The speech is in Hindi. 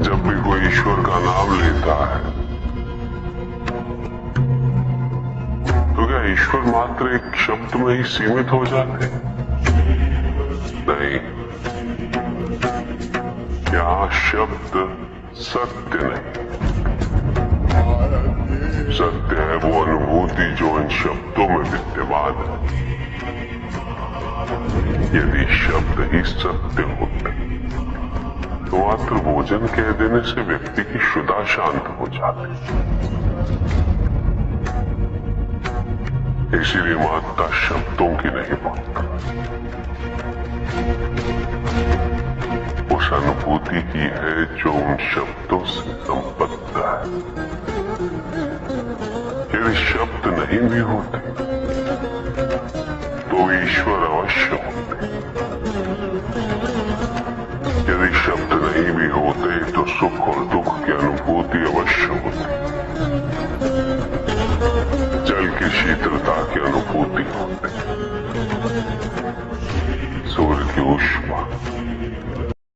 जब भी कोई ईश्वर का नाम लेता है तो क्या ईश्वर मात्र एक शब्द में ही सीमित हो जाते? नहीं, यहाँ शब्द सत्य नहीं, सत्य है वो अनुभूति जो इन शब्दों में विद्यमान है। यदि शब्द ही सत्य होते तो मात्र भोजन कह देने से व्यक्ति की क्षुधा शांत हो जाती। इसीलिए महत्ता शब्दों की नहीं मानता, उस अनुभूति की है जो उन शब्दों से संबद्ध है। यदि शब्द नहीं भी होते तो ईश्वर अवश्य होते। यदि शब्द नहीं भी होते तो सुख और दुख की अनुभूति अवश्य होती। जल की शीतलता की अनुभूति होती, सूर्य की उष्ण